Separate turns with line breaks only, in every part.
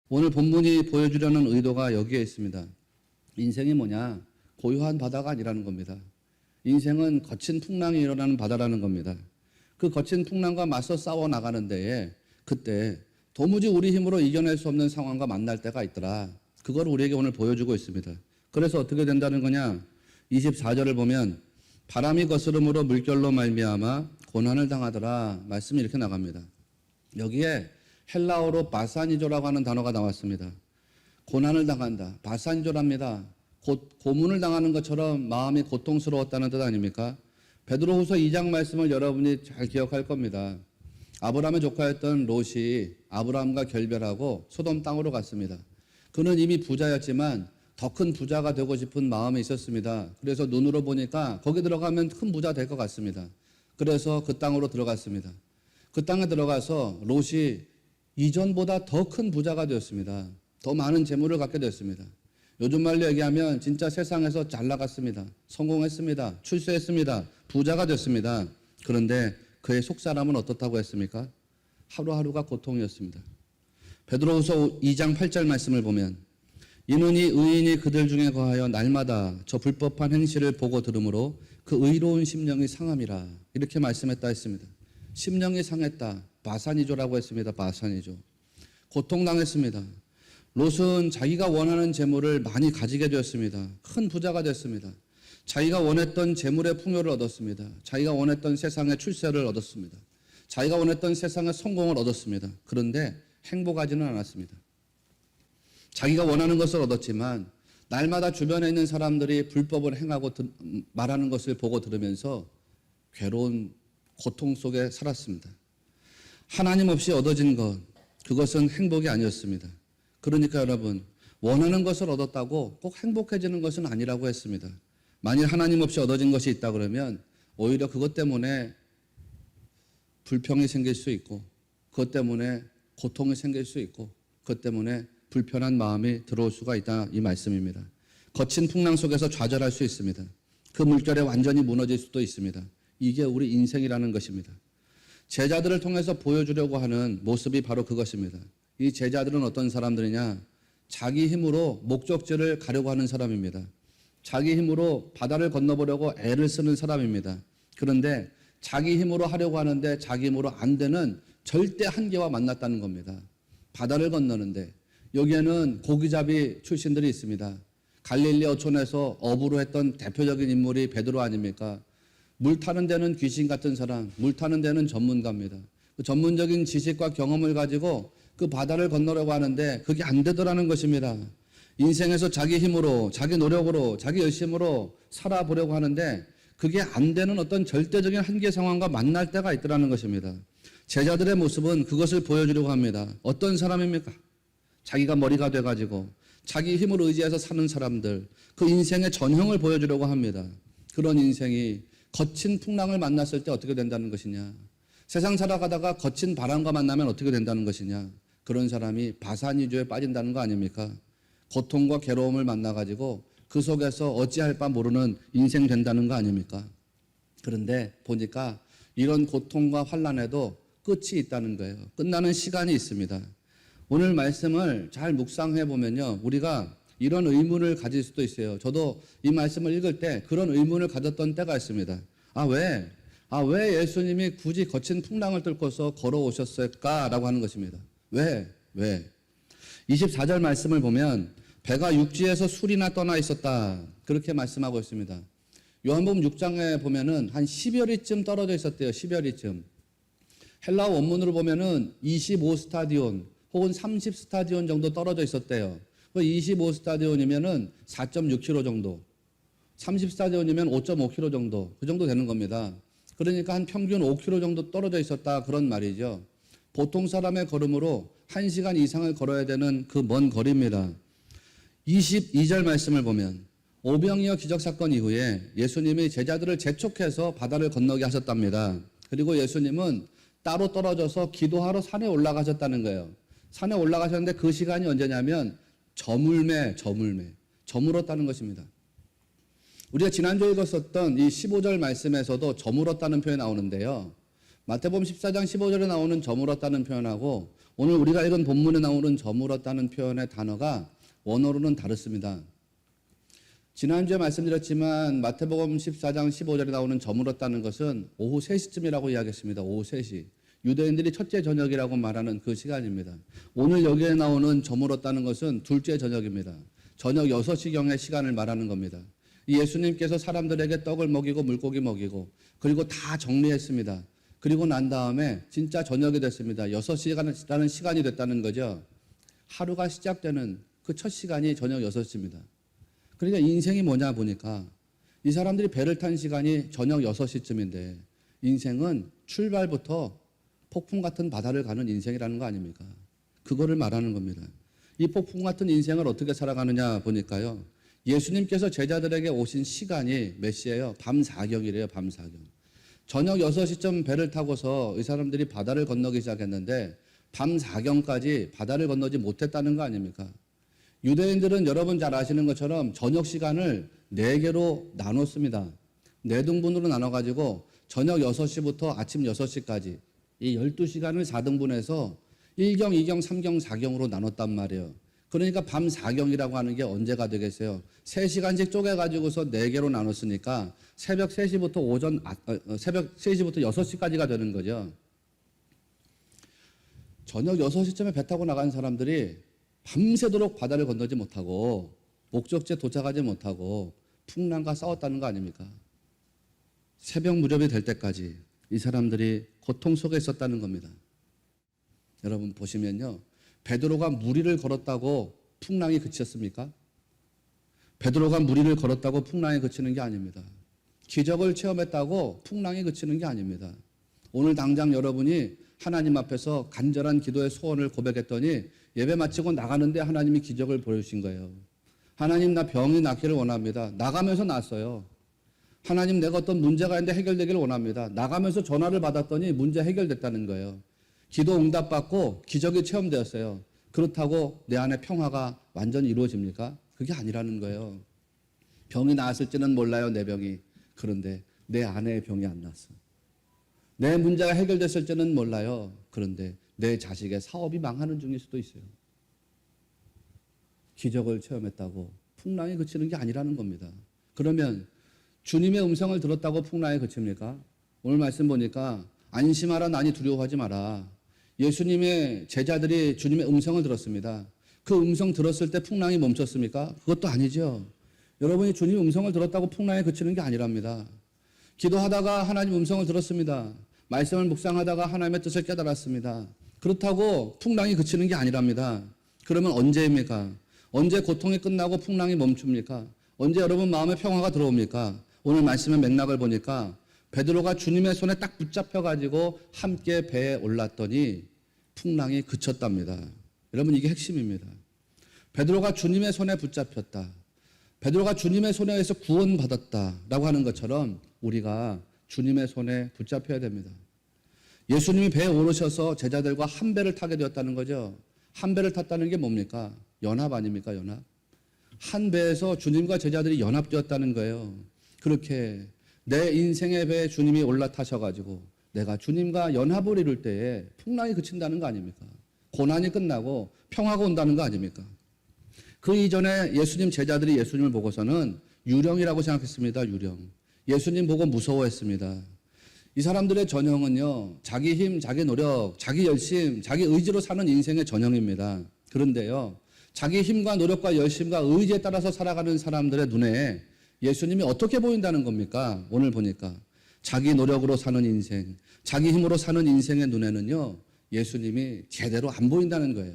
오늘 본문이 보여주려는 의도가 여기에 있습니다. 인생이 뭐냐? 고요한 바다가 아니라는 겁니다. 인생은 거친 풍랑이 일어나는 바다라는 겁니다. 그 거친 풍랑과 맞서 싸워 나가는 데에 그때 도무지 우리 힘으로 이겨낼 수 없는 상황과 만날 때가 있더라. 그걸 우리에게 오늘 보여주고 있습니다. 그래서 어떻게 된다는 거냐? 24절을 보면 바람이 거스름으로 물결로 말미암아 고난을 당하더라. 말씀이 이렇게 나갑니다. 여기에 헬라어로 바사니조라고 하는 단어가 나왔습니다. 고난을 당한다. 바사니조랍니다. 고문을 당하는 것처럼 마음이 고통스러웠다는 뜻 아닙니까? 베드로후서 2장 말씀을 여러분이 잘 기억할 겁니다. 아브라함의 조카였던 롯이 아브라함과 결별하고 소돔 땅으로 갔습니다. 그는 이미 부자였지만 더 큰 부자가 되고 싶은 마음이 있었습니다. 그래서 눈으로 보니까 거기 들어가면 큰 부자 될 것 같습니다. 그래서 그 땅으로 들어갔습니다. 그 땅에 들어가서 롯이 이전보다 더 큰 부자가 되었습니다. 더 많은 재물을 갖게 됐습니다. 요즘 말로 얘기하면 진짜 세상에서 잘 나갔습니다. 성공했습니다. 출세했습니다. 부자가 됐습니다. 그런데 그의 속사람은 어떻다고 했습니까? 하루하루가 고통이었습니다. 베드로후서 2장 8절 말씀을 보면 이는 이 의인이 그들 중에 거하여 날마다 저 불법한 행실을 보고 들으므로 그 의로운 심령이 상함이라 이렇게 말씀했다 했습니다. 심령이 상했다. 바사니조라고 했습니다. 바사니조. 고통당했습니다. 롯은 자기가 원하는 재물을 많이 가지게 되었습니다. 큰 부자가 됐습니다. 자기가 원했던 재물의 풍요를 얻었습니다. 자기가 원했던 세상의 출세를 얻었습니다. 자기가 원했던 세상의 성공을 얻었습니다. 그런데 행복하지는 않았습니다. 자기가 원하는 것을 얻었지만 날마다 주변에 있는 사람들이 불법을 행하고 말하는 것을 보고 들으면서 괴로운 고통 속에 살았습니다. 하나님 없이 얻어진 것, 그것은 행복이 아니었습니다. 그러니까 여러분, 원하는 것을 얻었다고 꼭 행복해지는 것은 아니라고 했습니다. 만일 하나님 없이 얻어진 것이 있다 그러면 오히려 그것 때문에 불평이 생길 수 있고 그것 때문에 고통이 생길 수 있고 그것 때문에 불편한 마음이 들어올 수가 있다 이 말씀입니다. 거친 풍랑 속에서 좌절할 수 있습니다. 그 물결에 완전히 무너질 수도 있습니다. 이게 우리 인생이라는 것입니다. 제자들을 통해서 보여주려고 하는 모습이 바로 그것입니다. 이 제자들은 어떤 사람들이냐? 자기 힘으로 목적지를 가려고 하는 사람입니다. 자기 힘으로 바다를 건너보려고 애를 쓰는 사람입니다. 그런데 자기 힘으로 하려고 하는데 자기 힘으로 안 되는 절대 한계와 만났다는 겁니다. 바다를 건너는데 여기에는 고기잡이 출신들이 있습니다. 갈릴리 어촌에서 어부로 했던 대표적인 인물이 베드로 아닙니까? 물 타는 데는 귀신 같은 사람, 물 타는 데는 전문가입니다. 그 전문적인 지식과 경험을 가지고 그 바다를 건너려고 하는데 그게 안 되더라는 것입니다. 인생에서 자기 힘으로, 자기 노력으로, 자기 열심으로 살아보려고 하는데 그게 안 되는 어떤 절대적인 한계 상황과 만날 때가 있더라는 것입니다. 제자들의 모습은 그것을 보여주려고 합니다. 어떤 사람입니까? 자기가 머리가 돼가지고 자기 힘을 의지해서 사는 사람들, 그 인생의 전형을 보여주려고 합니다. 그런 인생이 거친 풍랑을 만났을 때 어떻게 된다는 것이냐? 세상 살아가다가 거친 바람과 만나면 어떻게 된다는 것이냐? 그런 사람이 바사니조에 빠진다는 거 아닙니까? 고통과 괴로움을 만나가지고 그 속에서 어찌할 바 모르는 인생 된다는 거 아닙니까? 그런데 보니까 이런 고통과 환난에도 끝이 있다는 거예요. 끝나는 시간이 있습니다. 오늘 말씀을 잘 묵상해 보면요, 우리가 이런 의문을 가질 수도 있어요. 저도 이 말씀을 읽을 때 그런 의문을 가졌던 때가 있습니다. 왜 예수님이 굳이 거친 풍랑을 뚫고서 걸어오셨을까라고 하는 것입니다. 왜? 24절 말씀을 보면 배가 육지에서 술이나 떠나 있었다. 그렇게 말씀하고 있습니다. 요한복음 6장에 보면은 한 10여리쯤 떨어져 있었대요. 10여리쯤. 헬라어 원문으로 보면은 25스타디온 혹은 30스타디온 정도 떨어져 있었대요. 25스타디온이면은 4.6km 정도, 30스타디온이면 5.5km 정도, 그 정도 되는 겁니다. 그러니까 한 평균 5km 정도 떨어져 있었다 그런 말이죠. 보통 사람의 걸음으로 1시간 이상을 걸어야 되는 그 먼 거리입니다. 22절 말씀을 보면 오병이어 기적 사건 이후에 예수님이 제자들을 재촉해서 바다를 건너게 하셨답니다. 그리고 예수님은 따로 떨어져서 기도하러 산에 올라가셨다는 거예요. 산에 올라가셨는데 그 시간이 언제냐면 저물었다는 것입니다. 우리가 지난주에 읽었었던 이 15절 말씀에서도 저물었다는 표현이 나오는데요. 마태복음 14장 15절에 나오는 저물었다는 표현하고 오늘 우리가 읽은 본문에 나오는 저물었다는 표현의 단어가 원어로는 다릅니다. 지난주에 말씀드렸지만 마태복음 14장 15절에 나오는 저물었다는 것은 오후 3시쯤이라고 이야기했습니다. 오후 3시. 유대인들이 첫째 저녁이라고 말하는 그 시간입니다. 오늘 여기에 나오는 저물었다는 것은 둘째 저녁입니다. 저녁 6시경의 시간을 말하는 겁니다. 예수님께서 사람들에게 떡을 먹이고 물고기 먹이고 그리고 다 정리했습니다. 그리고 난 다음에 진짜 저녁이 됐습니다. 6시라는 시간이 됐다는 거죠. 하루가 시작되는 그 첫 시간이 저녁 6시입니다. 그러니까 인생이 뭐냐 보니까 이 사람들이 배를 탄 시간이 저녁 6시쯤인데 인생은 출발부터 폭풍 같은 바다를 가는 인생이라는 거 아닙니까? 그거를 말하는 겁니다. 이 폭풍 같은 인생을 어떻게 살아가느냐 보니까요. 예수님께서 제자들에게 오신 시간이 몇 시예요? 밤 4경이래요. 밤 4경. 저녁 6시쯤 배를 타고서 이 사람들이 바다를 건너기 시작했는데 밤 4경까지 바다를 건너지 못했다는 거 아닙니까? 유대인들은 여러분 잘 아시는 것처럼 저녁 시간을 4개로 나눴습니다. 4등분으로 나눠가지고 저녁 6시부터 아침 6시까지 이 12시간을 4등분해서 1경, 2경, 3경, 4경으로 나눴단 말이에요. 그러니까 밤 4경이라고 하는 게 언제가 되겠어요? 3시간씩 쪼개가지고서 4개로 나눴으니까 새벽 3시부터 새벽 3시부터 6시까지가 되는 거죠. 저녁 6시쯤에 배 타고 나간 사람들이 밤새도록 바다를 건너지 못하고 목적지에 도착하지 못하고 풍랑과 싸웠다는 거 아닙니까? 새벽 무렵이 될 때까지 이 사람들이 고통 속에 있었다는 겁니다. 여러분 보시면요. 베드로가 무리를 걸었다고 풍랑이 그쳤습니까? 베드로가 무리를 걸었다고 풍랑이 그치는 게 아닙니다. 기적을 체험했다고 풍랑이 그치는 게 아닙니다. 오늘 당장 여러분이 하나님 앞에서 간절한 기도의 소원을 고백했더니 예배 마치고 나가는데 하나님이 기적을 보여주신 거예요. 하나님 나 병이 낫기를 원합니다. 나가면서 났어요. 하나님 내가 어떤 문제가 있는데 해결되기를 원합니다. 나가면서 전화를 받았더니 문제 해결됐다는 거예요. 기도 응답받고 기적이 체험되었어요. 그렇다고 내 안에 평화가 완전히 이루어집니까? 그게 아니라는 거예요. 병이 나았을지는 몰라요, 내 병이. 그런데 내 아내의 병이 안 났어. 내 문제가 해결됐을지는 몰라요. 그런데 내 자식의 사업이 망하는 중일 수도 있어요. 기적을 체험했다고 풍랑이 그치는 게 아니라는 겁니다. 그러면 주님의 음성을 들었다고 풍랑이 그칩니까? 오늘 말씀 보니까 안심하라 나니 두려워하지 마라. 예수님의 제자들이 주님의 음성을 들었습니다. 그 음성 들었을 때 풍랑이 멈췄습니까? 그것도 아니죠. 여러분이 주님의 음성을 들었다고 풍랑이 그치는 게 아니랍니다. 기도하다가 하나님 음성을 들었습니다. 말씀을 묵상하다가 하나님의 뜻을 깨달았습니다. 그렇다고 풍랑이 그치는 게 아니랍니다. 그러면 언제입니까? 언제 고통이 끝나고 풍랑이 멈춥니까? 언제 여러분 마음에 평화가 들어옵니까? 오늘 말씀의 맥락을 보니까 베드로가 주님의 손에 딱 붙잡혀가지고 함께 배에 올랐더니 풍랑이 그쳤답니다. 여러분 이게 핵심입니다. 베드로가 주님의 손에 붙잡혔다. 베드로가 주님의 손에 의해서 구원받았다라고 하는 것처럼 우리가 주님의 손에 붙잡혀야 됩니다. 예수님이 배에 오르셔서 제자들과 한 배를 타게 되었다는 거죠. 한 배를 탔다는 게 뭡니까? 연합 아닙니까? 연합. 한 배에서 주님과 제자들이 연합되었다는 거예요. 그렇게 내 인생의 배에 주님이 올라타셔가지고 내가 주님과 연합을 이룰 때에 풍랑이 그친다는 거 아닙니까? 고난이 끝나고 평화가 온다는 거 아닙니까? 그 이전에 예수님 제자들이 예수님을 보고서는 유령이라고 생각했습니다. 유령. 예수님 보고 무서워했습니다. 이 사람들의 전형은요, 자기 힘, 자기 노력, 자기 열심, 자기 의지로 사는 인생의 전형입니다. 그런데요, 자기 힘과 노력과 열심과 의지에 따라서 살아가는 사람들의 눈에 예수님이 어떻게 보인다는 겁니까? 오늘 보니까 자기 노력으로 사는 인생, 자기 힘으로 사는 인생의 눈에는요, 예수님이 제대로 안 보인다는 거예요.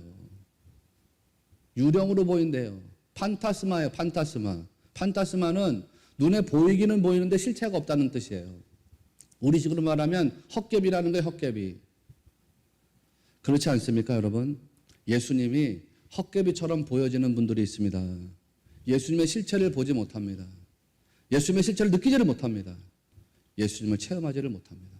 유령으로 보인대요. 판타스마예요, 판타스마. 판타스마는 눈에 보이기는 보이는데 실체가 없다는 뜻이에요. 우리식으로 말하면 헛개비라는 거예요, 헛개비. 그렇지 않습니까, 여러분? 예수님이 헛개비처럼 보여지는 분들이 있습니다. 예수님의 실체를 보지 못합니다. 예수님의 실체를 느끼지를 못합니다. 예수님을 체험하지를 못합니다.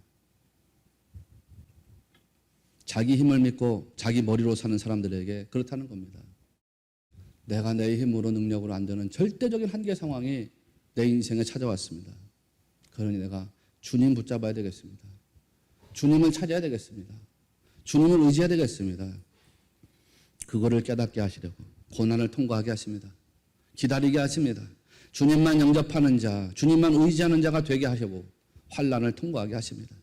자기 힘을 믿고 자기 머리로 사는 사람들에게 그렇다는 겁니다. 내가 내 힘으로 능력으로 안 되는 절대적인 한계 상황이 내 인생에 찾아왔습니다. 그러니 내가 주님 붙잡아야 되겠습니다. 주님을 찾아야 되겠습니다. 주님을 의지해야 되겠습니다. 그거를 깨닫게 하시려고 고난을 통과하게 하십니다. 기다리게 하십니다. 주님만 영접하는 자, 주님만 의지하는 자가 되게 하시고 환난을 통과하게 하십니다.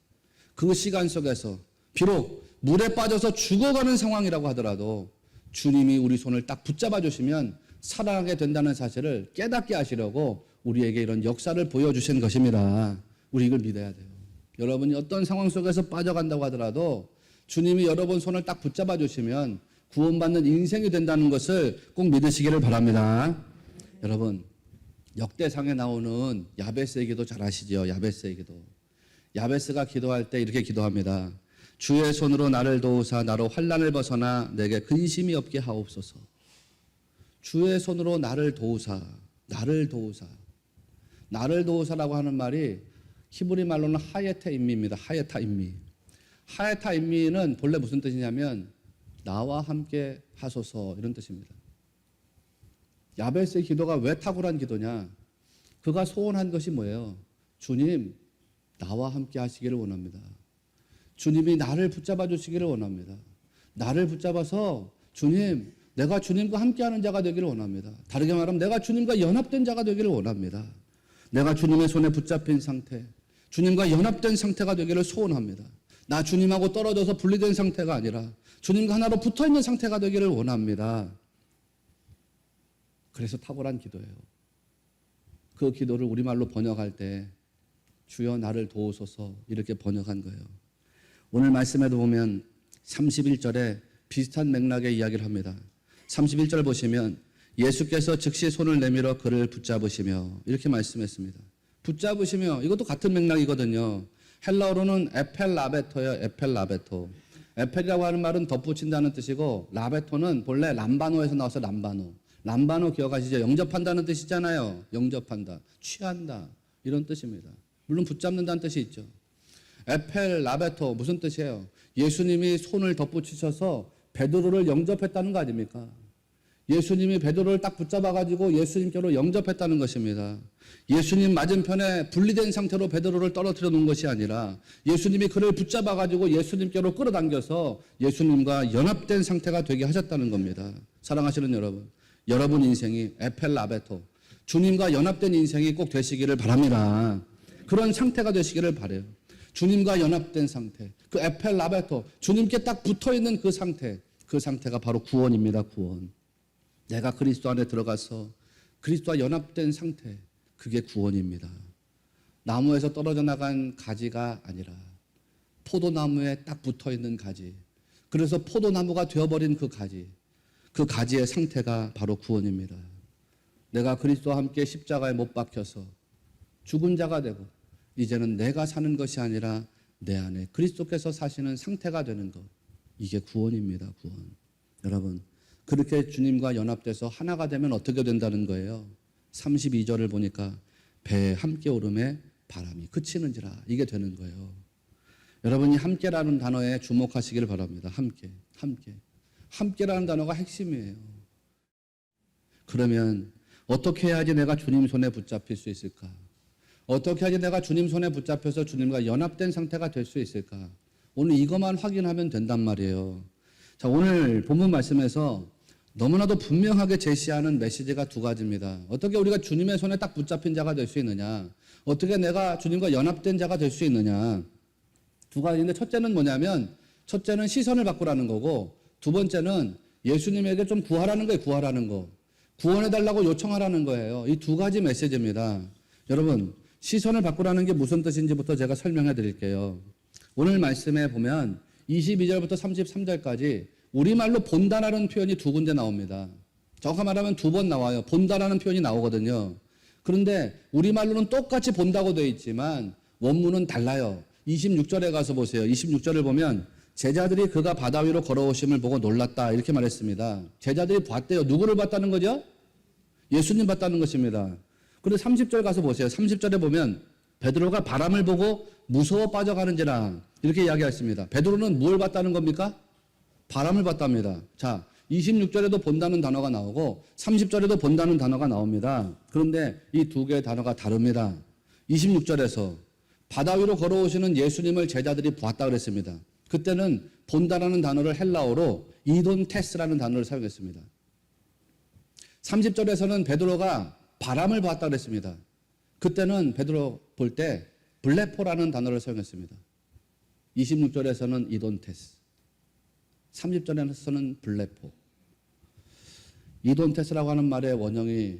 그 시간 속에서 비록 물에 빠져서 죽어가는 상황이라고 하더라도 주님이 우리 손을 딱 붙잡아 주시면 살아가게 된다는 사실을 깨닫게 하시려고 우리에게 이런 역사를 보여주신 것입니다. 우리 이걸 믿어야 돼요. 여러분이 어떤 상황 속에서 빠져간다고 하더라도 주님이 여러분 손을 딱 붙잡아 주시면 구원받는 인생이 된다는 것을 꼭 믿으시기를 바랍니다. 여러분, 역대상에 나오는 야베스의 기도 잘 아시죠? 야베스의 기도. 야베스가 기도할 때 이렇게 기도합니다. 주의 손으로 나를 도우사 나로 환난을 벗어나 내게 근심이 없게 하옵소서. 주의 손으로 나를 도우사, 나를 도우사. 나를 도우사라고 하는 말이 히브리 말로는 하예타 인미입니다. 하예타 인미. 하예타 인미는 본래 무슨 뜻이냐면 나와 함께 하소서 이런 뜻입니다. 야베스의 기도가 왜 탁월한 기도냐? 그가 소원한 것이 뭐예요? 주님, 나와 함께 하시기를 원합니다. 주님이 나를 붙잡아 주시기를 원합니다. 나를 붙잡아서 주님, 내가 주님과 함께하는 자가 되기를 원합니다. 다르게 말하면 내가 주님과 연합된 자가 되기를 원합니다. 내가 주님의 손에 붙잡힌 상태, 주님과 연합된 상태가 되기를 소원합니다. 나 주님하고 떨어져서 분리된 상태가 아니라 주님과 하나로 붙어있는 상태가 되기를 원합니다. 그래서 탁월한 기도예요. 그 기도를 우리말로 번역할 때 주여 나를 도우소서 이렇게 번역한 거예요. 오늘 말씀에도 보면 31절에 비슷한 맥락의 이야기를 합니다. 31절 보시면 예수께서 즉시 손을 내밀어 그를 붙잡으시며 이렇게 말씀했습니다. 붙잡으시며 이것도 같은 맥락이거든요. 헬라어로는 에펠라베토예요. 에펠라베토. 에펠이라고 하는 말은 덧붙인다는 뜻이고 라베토는 본래 람바노에서 나와서 람바노. 람바노 기억하시죠? 영접한다는 뜻이잖아요. 영접한다, 취한다 이런 뜻입니다. 물론 붙잡는다는 뜻이 있죠. 에펠라베토 무슨 뜻이에요? 예수님이 손을 덧붙이셔서 베드로를 영접했다는 거 아닙니까? 예수님이 베드로를 딱 붙잡아가지고 예수님께로 영접했다는 것입니다. 예수님 맞은편에 분리된 상태로 베드로를 떨어뜨려 놓은 것이 아니라 예수님이 그를 붙잡아가지고 예수님께로 끌어당겨서 예수님과 연합된 상태가 되게 하셨다는 겁니다. 사랑하시는 여러분, 여러분 인생이 에펠라베토, 주님과 연합된 인생이 꼭 되시기를 바랍니다. 그런 상태가 되시기를 바라요. 주님과 연합된 상태, 그 에펠라베토, 주님께 딱 붙어있는 그 상태가 바로 구원입니다. 구원. 내가 그리스도 안에 들어가서 그리스도와 연합된 상태, 그게 구원입니다. 나무에서 떨어져 나간 가지가 아니라 포도나무에 딱 붙어있는 가지, 그래서 포도나무가 되어버린 그 가지의 상태가 바로 구원입니다. 내가 그리스도와 함께 십자가에 못 박혀서 죽은 자가 되고 이제는 내가 사는 것이 아니라 내 안에 그리스도께서 사시는 상태가 되는 것, 이게 구원입니다. 구원. 여러분, 그렇게 주님과 연합돼서 하나가 되면 어떻게 된다는 거예요? 32절을 보니까 배에 함께 오름에 바람이 그치는지라, 이게 되는 거예요. 여러분이 함께라는 단어에 주목하시길 바랍니다. 함께라는 단어가 핵심이에요. 그러면 어떻게 해야지 내가 주님 손에 붙잡힐 수 있을까? 어떻게 해야지 내가 주님 손에 붙잡혀서 주님과 연합된 상태가 될 수 있을까? 오늘 이것만 확인하면 된단 말이에요. 자, 오늘 본문 말씀에서 너무나도 분명하게 제시하는 메시지가 두 가지입니다. 어떻게 우리가 주님의 손에 딱 붙잡힌 자가 될 수 있느냐? 어떻게 내가 주님과 연합된 자가 될 수 있느냐? 두 가지인데, 첫째는 뭐냐면, 첫째는 시선을 바꾸라는 거고, 두 번째는 예수님에게 좀 구하라는 거예요. 구하라는 거. 구원해달라고 요청하라는 거예요. 이 두 가지 메시지입니다. 여러분, 시선을 바꾸라는 게 무슨 뜻인지부터 제가 설명해 드릴게요. 오늘 말씀에 보면 22절부터 33절까지 우리말로 본다라는 표현이 두 군데 나옵니다. 정확히 말하면 두 번 나와요. 본다라는 표현이 나오거든요. 그런데 우리말로는 똑같이 본다고 되어 있지만 원문은 달라요. 26절에 가서 보세요. 26절을 보면 제자들이 그가 바다 위로 걸어오심을 보고 놀랐다 이렇게 말했습니다. 제자들이 봤대요. 누구를 봤다는 거죠? 예수님 봤다는 것입니다. 그런데 30절 가서 보세요. 30절에 보면 베드로가 바람을 보고 무서워 빠져가는지라 이렇게 이야기했습니다. 베드로는 뭘 봤다는 겁니까? 바람을 봤답니다. 자, 26절에도 본다는 단어가 나오고 30절에도 본다는 단어가 나옵니다. 그런데 이 두 개의 단어가 다릅니다. 26절에서 바다 위로 걸어오시는 예수님을 제자들이 보았다 그랬습니다. 그때는 본다라는 단어를 헬라어로 이돈테스라는 단어를 사용했습니다. 30절에서는 베드로가 바람을 봤다 그랬습니다. 그때는 베드로 볼 때 블레포라는 단어를 사용했습니다. 26절에서는 이돈테스, 30절에서는 블레포. 이돈테스라고 하는 말의 원형이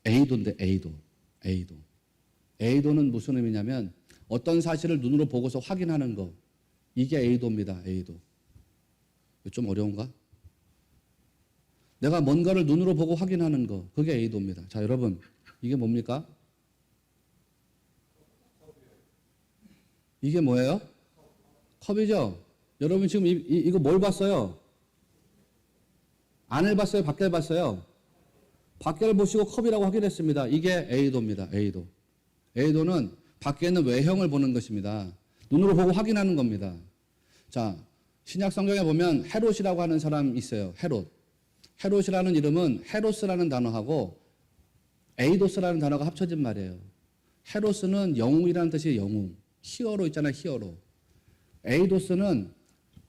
에이도인데 에이도는 무슨 의미냐면 어떤 사실을 눈으로 보고서 확인하는 거. 이게 에이도입니다. 에이도. 좀 어려운가? 내가 뭔가를 눈으로 보고 확인하는 거. 그게 에이도입니다. 자, 여러분. 이게 뭡니까? 이게 뭐예요? 컵이죠? 여러분 지금 이거 뭘 봤어요? 안을 봤어요? 밖을 봤어요? 밖을 보시고 컵이라고 확인했습니다. 이게 에이도입니다. 에이도. 에이도는 밖에 있는 외형을 보는 것입니다. 눈으로 보고 확인하는 겁니다. 자, 신약 성경에 보면 헤롯이라고 하는 사람이 있어요. 헤롯. 헤롯이라는 이름은 헤로스라는 단어하고 에이도스라는 단어가 합쳐진 말이에요. 헤로스는 영웅이라는 뜻이 영웅. 히어로 있잖아요. 히어로. 에이도스는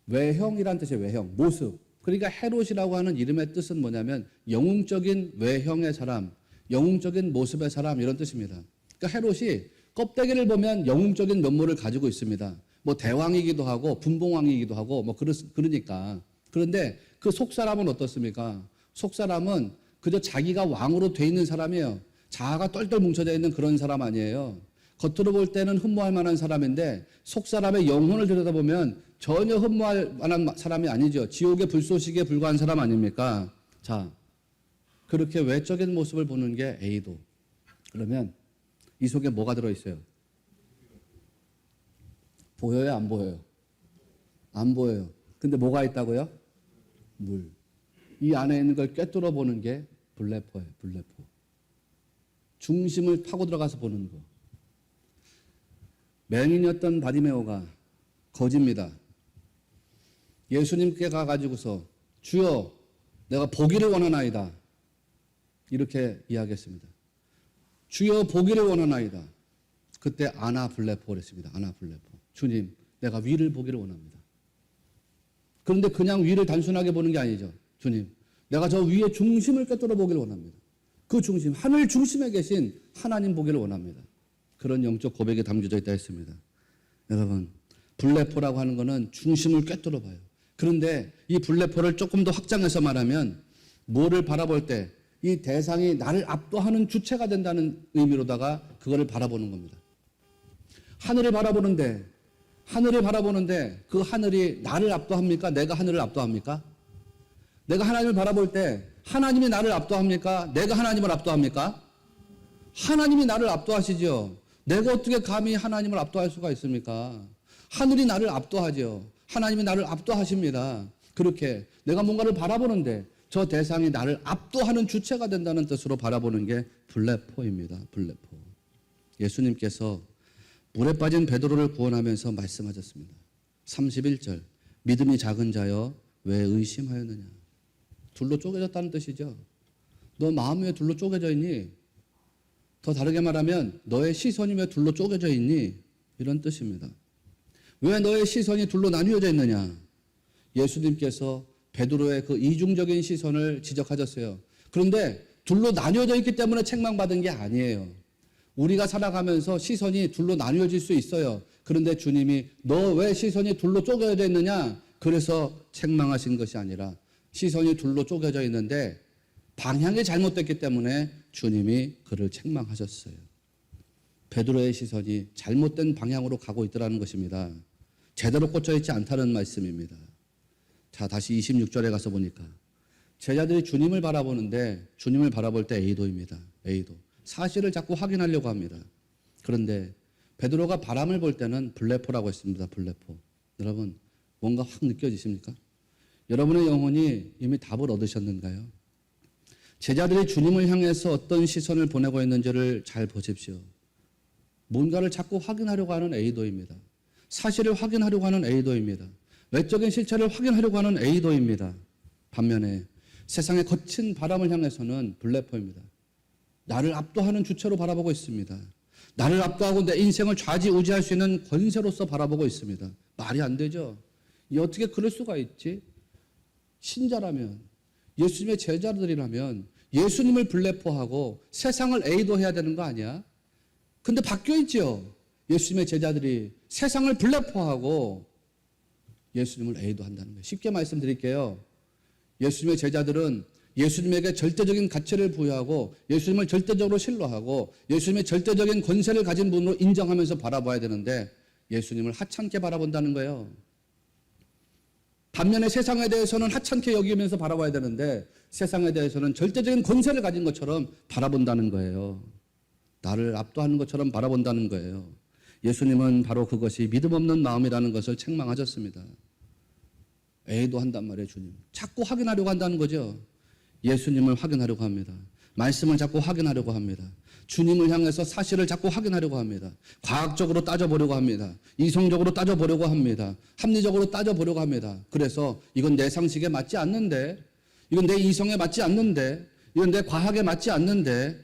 외형이라는 뜻이에요. 외형. 모습. 그러니까 헤롯이라고 하는 이름의 뜻은 뭐냐면 영웅적인 외형의 사람, 영웅적인 모습의 사람 이런 뜻입니다. 그러니까 헤롯이 껍데기를 보면 영웅적인 면모를 가지고 있습니다. 뭐 대왕이기도 하고 분봉왕이기도 하고 뭐 그러니까. 그런데 그 속사람은 어떻습니까? 속사람은 그저 자기가 왕으로 돼 있는 사람이에요. 자아가 똘똘 뭉쳐져 있는 그런 사람 아니에요. 겉으로 볼 때는 흠모할 만한 사람인데 속사람의 영혼을 들여다보면 전혀 흠모할 만한 사람이 아니죠. 지옥의 불쏘시개에 불과한 사람 아닙니까? 자, 그렇게 외적인 모습을 보는 게 에이도. 그러면 이 속에 뭐가 들어있어요? 보여요? 안 보여요? 안 보여요. 근데 뭐가 있다고요? 물. 이 안에 있는 걸 꿰뚫어 보는 게 블레포예요. 블레포. 중심을 파고 들어가서 보는 거. 맹인이었던 바디메오가 거지입니다. 예수님께 가가지고서 주여 내가 보기를 원하나이다. 이렇게 이야기했습니다. 주여 보기를 원하나이다. 그때 아나블레포를 했습니다. 아나블레포. 주님 내가 위를 보기를 원합니다. 그런데 그냥 위를 단순하게 보는 게 아니죠. 주님 내가 저 위의 중심을 꿰뚫어 보기를 원합니다. 그 중심, 하늘 중심에 계신 하나님 보기를 원합니다. 그런 영적 고백이 담겨져 있다 했습니다. 여러분, 블레포라고 하는 것은 중심을 꿰뚫어 봐요. 그런데 이 블레포를 조금 더 확장해서 말하면 뭐를 바라볼 때 이 대상이 나를 압도하는 주체가 된다는 의미로다가 그거를 바라보는 겁니다. 하늘을 바라보는데 그 하늘이 나를 압도합니까? 내가 하늘을 압도합니까? 내가 하나님을 바라볼 때 하나님이 나를 압도합니까? 내가 하나님을 압도합니까? 하나님이 나를 압도하시죠. 내가 어떻게 감히 하나님을 압도할 수가 있습니까? 하늘이 나를 압도하죠. 하나님이 나를 압도하십니다. 그렇게 내가 뭔가를 바라보는데 저 대상이 나를 압도하는 주체가 된다는 뜻으로 바라보는 게 블레포입니다. 블레포. 예수님께서 물에 빠진 베드로를 구원하면서 말씀하셨습니다. 31절. 믿음이 작은 자여 왜 의심하였느냐. 둘로 쪼개졌다는 뜻이죠. 너 마음 왜 둘로 쪼개져 있니? 더 다르게 말하면 너의 시선이 왜 둘로 쪼개져 있니? 이런 뜻입니다. 왜 너의 시선이 둘로 나뉘어져 있느냐? 예수님께서 베드로의 그 이중적인 시선을 지적하셨어요. 그런데 둘로 나뉘어져 있기 때문에 책망받은 게 아니에요. 우리가 살아가면서 시선이 둘로 나뉘어질 수 있어요. 그런데 주님이 너 왜 시선이 둘로 쪼개져 있느냐? 그래서 책망하신 것이 아니라 시선이 둘로 쪼개져 있는데 방향이 잘못됐기 때문에 주님이 그를 책망하셨어요. 베드로의 시선이 잘못된 방향으로 가고 있더라는 것입니다. 제대로 꽂혀 있지 않다는 말씀입니다. 자, 다시 26절에 가서 보니까 제자들이 주님을 바라보는데 주님을 바라볼 때 에이도입니다. 에이도. 사실을 자꾸 확인하려고 합니다. 그런데 베드로가 바람을 볼 때는 블레포라고 했습니다. 블레포. 여러분 뭔가 확 느껴지십니까? 여러분의 영혼이 이미 답을 얻으셨는가요? 제자들이 주님을 향해서 어떤 시선을 보내고 있는지를 잘 보십시오. 뭔가를 자꾸 확인하려고 하는 에이도입니다. 사실을 확인하려고 하는 에이도입니다. 외적인 실체를 확인하려고 하는 에이도입니다. 반면에 세상의 거친 바람을 향해서는 블레포입니다. 나를 압도하는 주체로 바라보고 있습니다. 나를 압도하고 내 인생을 좌지우지할 수 있는 권세로서 바라보고 있습니다. 말이 안 되죠. 이 어떻게 그럴 수가 있지? 신자라면, 예수님의 제자들이라면 예수님을 불레포하고 세상을 A도해야 되는 거 아니야? 근데 바뀌어 있죠. 예수님의 제자들이 세상을 불레포하고 예수님을 A도 한다는 거예요. 쉽게 말씀드릴게요. 예수님의 제자들은 예수님에게 절대적인 가치를 부여하고 예수님을 절대적으로 신뢰하고 예수님의 절대적인 권세를 가진 분으로 인정하면서 바라봐야 되는데 예수님을 하찮게 바라본다는 거예요. 반면에 세상에 대해서는 하찮게 여기면서 바라봐야 되는데 세상에 대해서는 절대적인 권세를 가진 것처럼 바라본다는 거예요. 나를 압도하는 것처럼 바라본다는 거예요. 예수님은 바로 그것이 믿음 없는 마음이라는 것을 책망하셨습니다. A도 한단 말이에요, 주님. 자꾸 확인하려고 한다는 거죠. 예수님을 확인하려고 합니다. 말씀을 자꾸 확인하려고 합니다. 주님을 향해서 사실을 자꾸 확인하려고 합니다. 과학적으로 따져보려고 합니다. 이성적으로 따져보려고 합니다. 합리적으로 따져보려고 합니다. 그래서 이건 내 상식에 맞지 않는데, 이건 내 이성에 맞지 않는데, 이건 내 과학에 맞지 않는데,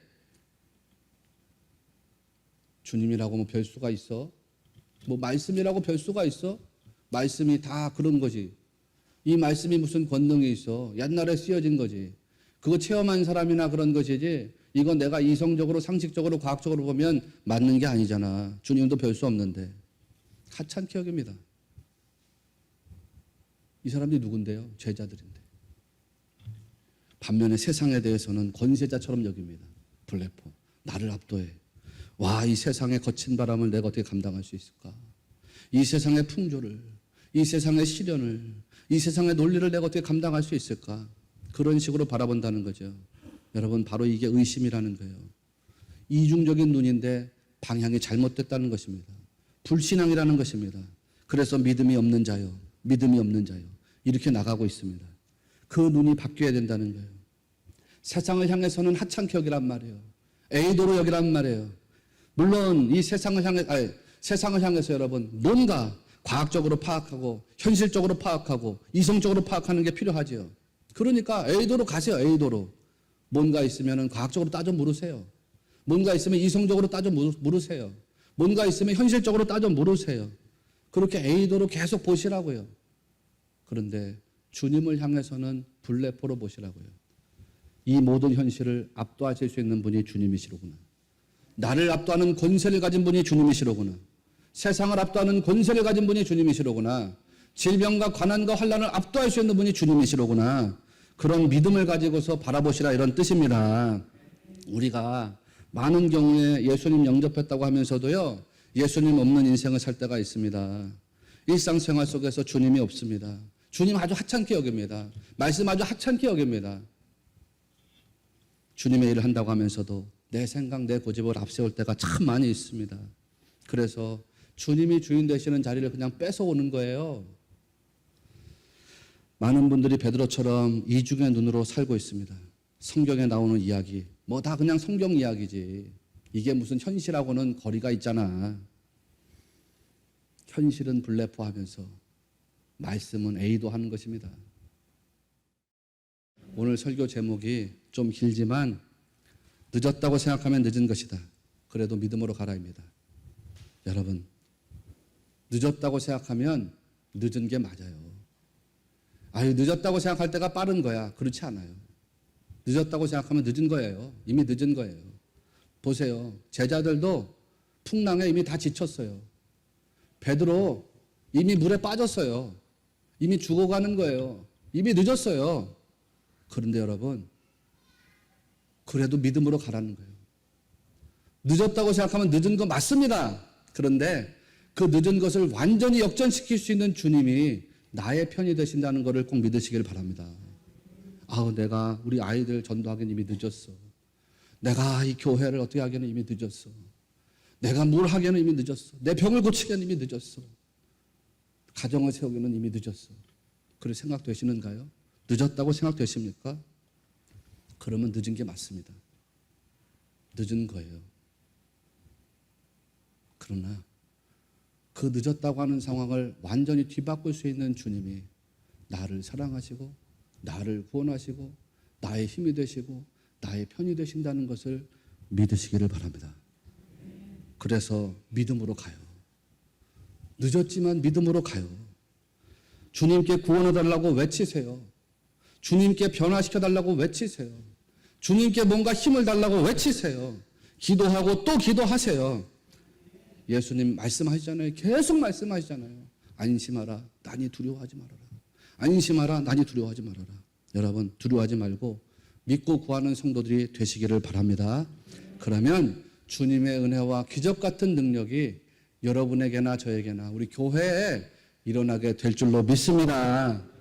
주님이라고 뭐 별 수가 있어? 뭐 말씀이라고 별 수가 있어? 말씀이 다 그런 거지. 이 말씀이 무슨 권능이 있어? 옛날에 쓰여진 거지. 그거 체험한 사람이나 그런 것이지 이건 내가 이성적으로 상식적으로 과학적으로 보면 맞는 게 아니잖아. 주님도 별 수 없는데. 하찮게 여깁니다. 이 사람들이 누군데요? 제자들인데. 반면에 세상에 대해서는 권세자처럼 여깁니다. 블레포. 나를 압도해. 와, 이 세상의 거친 바람을 내가 어떻게 감당할 수 있을까? 이 세상의 풍조를, 이 세상의 시련을, 이 세상의 논리를 내가 어떻게 감당할 수 있을까? 그런 식으로 바라본다는 거죠. 여러분, 바로 이게 의심이라는 거예요. 이중적인 눈인데 방향이 잘못됐다는 것입니다. 불신앙이라는 것입니다. 그래서 믿음이 없는 자요, 믿음이 없는 자요. 이렇게 나가고 있습니다. 그 눈이 바뀌어야 된다는 거예요. 세상을 향해서는 하찮게 여기란 말이에요. A도로 여기란 말이에요. 물론 이 세상을 향해서 여러분 뭔가 과학적으로 파악하고 현실적으로 파악하고 이성적으로 파악하는 게 필요하지요. 그러니까 A도로 가세요. A도로. 뭔가 있으면 과학적으로 따져 물으세요. 뭔가 있으면 이성적으로 따져 물으세요. 뭔가 있으면 현실적으로 따져 물으세요. 그렇게 A도로 계속 보시라고요. 그런데 주님을 향해서는 불레포로 보시라고요. 이 모든 현실을 압도하실 수 있는 분이 주님이시로구나. 나를 압도하는 권세를 가진 분이 주님이시로구나. 세상을 압도하는 권세를 가진 분이 주님이시로구나. 질병과 가난과 환난을 압도할 수 있는 분이 주님이시로구나. 그런 믿음을 가지고서 바라보시라 이런 뜻입니다. 우리가 많은 경우에 예수님 영접했다고 하면서도요, 예수님 없는 인생을 살 때가 있습니다. 일상생활 속에서 주님이 없습니다. 주님 아주 하찮게 여깁니다. 말씀 아주 하찮게 여깁니다. 주님의 일을 한다고 하면서도 내 생각, 내 고집을 앞세울 때가 참 많이 있습니다. 그래서 주님이 주인 되시는 자리를 그냥 뺏어오는 거예요. 많은 분들이 베드로처럼 이중의 눈으로 살고 있습니다. 성경에 나오는 이야기, 뭐 다 그냥 성경 이야기지. 이게 무슨 현실하고는 거리가 있잖아. 현실은 불레포하면서 말씀은 A도 하는 것입니다. 오늘 설교 제목이 좀 길지만 늦었다고 생각하면 늦은 것이다. 그래도 믿음으로 가라입니다. 여러분, 늦었다고 생각하면 늦은 게 맞아요. 아유, 늦었다고 생각할 때가 빠른 거야. 그렇지 않아요. 늦었다고 생각하면 늦은 거예요. 이미 늦은 거예요. 보세요. 제자들도 풍랑에 이미 다 지쳤어요. 베드로 이미 물에 빠졌어요. 이미 죽어가는 거예요. 이미 늦었어요. 그런데 여러분, 그래도 믿음으로 가라는 거예요. 늦었다고 생각하면 늦은 거 맞습니다. 그런데 그 늦은 것을 완전히 역전시킬 수 있는 주님이 나의 편이 되신다는 것을 꼭 믿으시길 바랍니다. 아우, 내가 우리 아이들 전도하기는 이미 늦었어. 내가 이 교회를 어떻게 하기는 이미 늦었어. 내가 뭘 하기는 이미 늦었어. 내 병을 고치기는 이미 늦었어. 가정을 세우기는 이미 늦었어. 그렇게 생각되시는가요? 늦었다고 생각되십니까? 그러면 늦은 게 맞습니다. 늦은 거예요. 그러나 그 늦었다고 하는 상황을 완전히 뒤바꿀 수 있는 주님이 나를 사랑하시고 나를 구원하시고 나의 힘이 되시고 나의 편이 되신다는 것을 믿으시기를 바랍니다. 그래서 믿음으로 가요. 늦었지만 믿음으로 가요. 주님께 구원해달라고 외치세요. 주님께 변화시켜달라고 외치세요. 주님께 뭔가 힘을 달라고 외치세요. 기도하고 또 기도하세요. 예수님 말씀하시잖아요. 계속 말씀하시잖아요. 안심하라. 난이 두려워하지 말아라. 안심하라. 난이 두려워하지 말아라. 여러분 두려워하지 말고 믿고 구하는 성도들이 되시기를 바랍니다. 그러면 주님의 은혜와 기적 같은 능력이 여러분에게나 저에게나 우리 교회에 일어나게 될 줄로 믿습니다.